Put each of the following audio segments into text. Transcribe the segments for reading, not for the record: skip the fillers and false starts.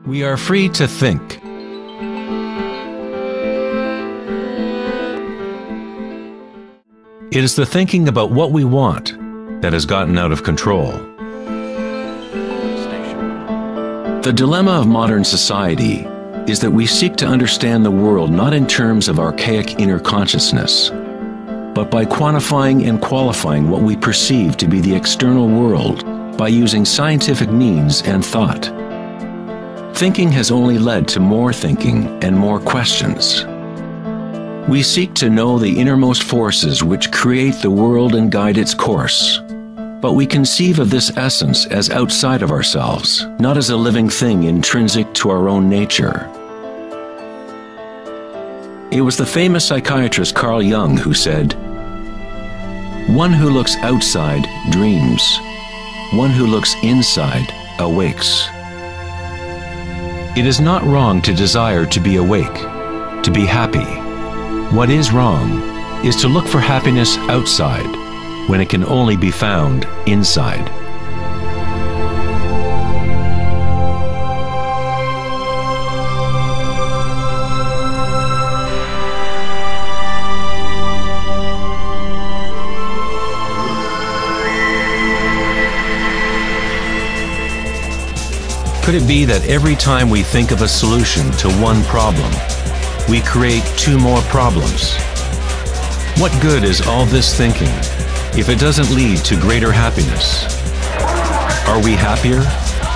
We are free to think. It is the thinking about what we want that has gotten out of control. The dilemma of modern society is that we seek to understand the world not in terms of archaic inner consciousness, but by quantifying and qualifying what we perceive to be the external world by using scientific means and thought. Thinking has only led to more thinking and more questions. We seek to know the innermost forces which create the world and guide its course. But we conceive of this essence as outside of ourselves, not as a living thing intrinsic to our own nature. It was the famous psychiatrist Carl Jung who said, "One who looks outside dreams. One who looks inside awakes." It is not wrong to desire to be awake, to be happy. What is wrong is to look for happiness outside when it can only be found inside. Could it be that every time we think of a solution to one problem, we create two more problems? What good is all this thinking if it doesn't lead to greater happiness? Are we happier,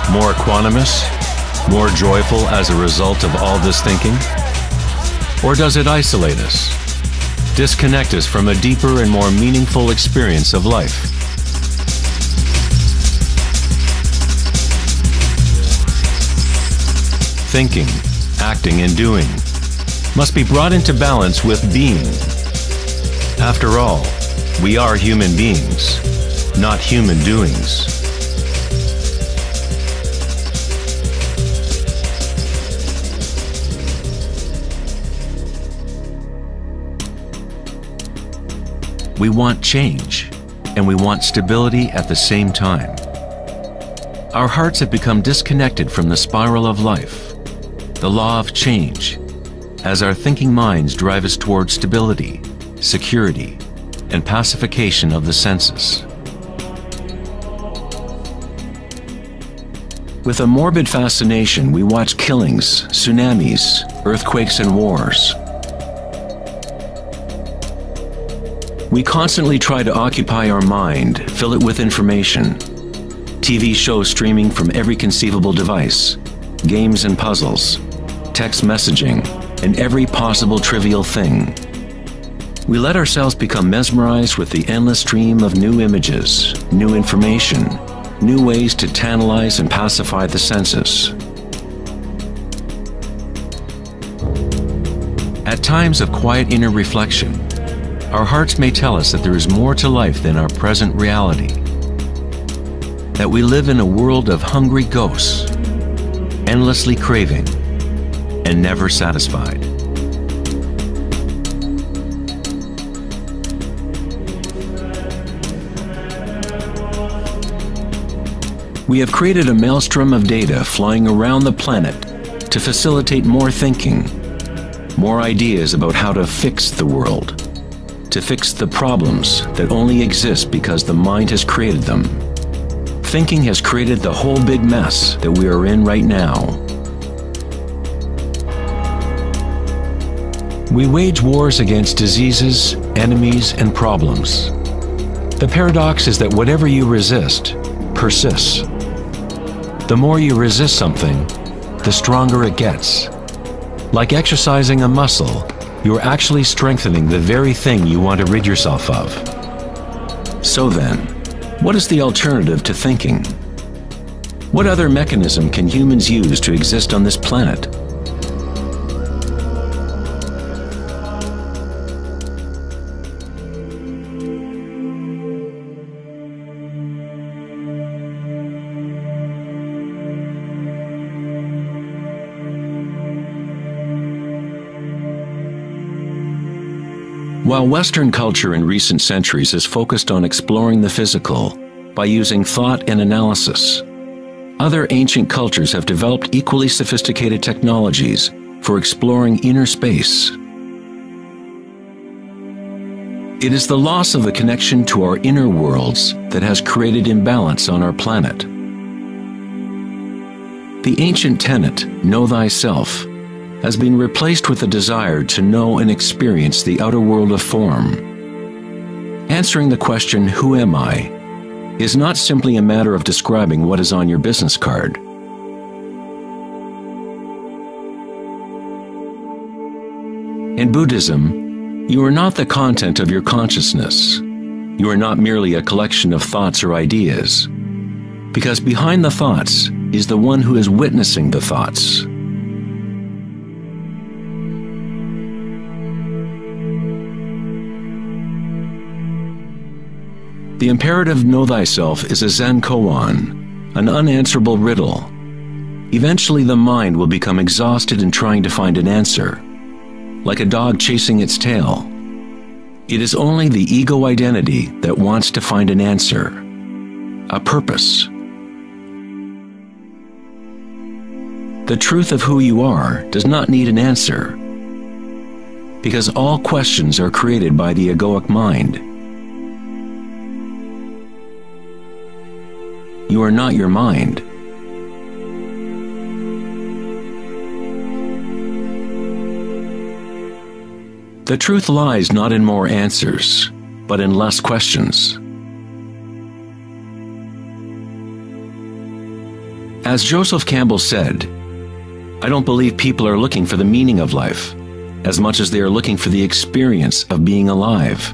more equanimous, more joyful as a result of all this thinking? Or does it isolate us, disconnect us from a deeper and more meaningful experience of life? Thinking, acting, and doing must be brought into balance with being. After all, we are human beings, not human doings. We want change, and we want stability at the same time. Our hearts have become disconnected from the spiral of life, the law of change, as our thinking minds drive us towards stability, security, and pacification of the senses. With a morbid fascination, we watch killings, tsunamis, earthquakes, and wars. We constantly try to occupy our mind, fill it with information. TV shows streaming from every conceivable device, games and puzzles, text messaging, and every possible trivial thing. We let ourselves become mesmerized with the endless stream of new images, new information, new ways to tantalize and pacify the senses. At times of quiet inner reflection, our hearts may tell us that there is more to life than our present reality, that we live in a world of hungry ghosts, endlessly craving, and never satisfied. We have created a maelstrom of data flying around the planet to facilitate more thinking, more ideas about how to fix the world, to fix the problems that only exist because the mind has created them. Thinking has created the whole big mess that we are in right now. We wage wars against diseases, enemies, and problems. The paradox is that whatever you resist persists. The more you resist something, the stronger it gets. Like exercising a muscle, you are actually strengthening the very thing you want to rid yourself of. So then, what is the alternative to thinking? What other mechanism can humans use to exist on this planet? While Western culture in recent centuries has focused on exploring the physical by using thought and analysis, other ancient cultures have developed equally sophisticated technologies for exploring inner space. It is the loss of the connection to our inner worlds that has created imbalance on our planet. The ancient tenet, know thyself, has been replaced with the desire to know and experience the outer world of form. Answering the question, who am I, is not simply a matter of describing what is on your business card. In Buddhism, you are not the content of your consciousness. You are not merely a collection of thoughts or ideas, because behind the thoughts is the one who is witnessing the thoughts. The imperative know thyself is a Zen koan, an unanswerable riddle. Eventually the mind will become exhausted in trying to find an answer, like a dog chasing its tail. It is only the ego identity that wants to find an answer, a purpose. The truth of who you are does not need an answer, because all questions are created by the egoic mind. You are not your mind. The truth lies not in more answers, but in less questions. As Joseph Campbell said, I don't believe people are looking for the meaning of life as much as they are looking for the experience of being alive.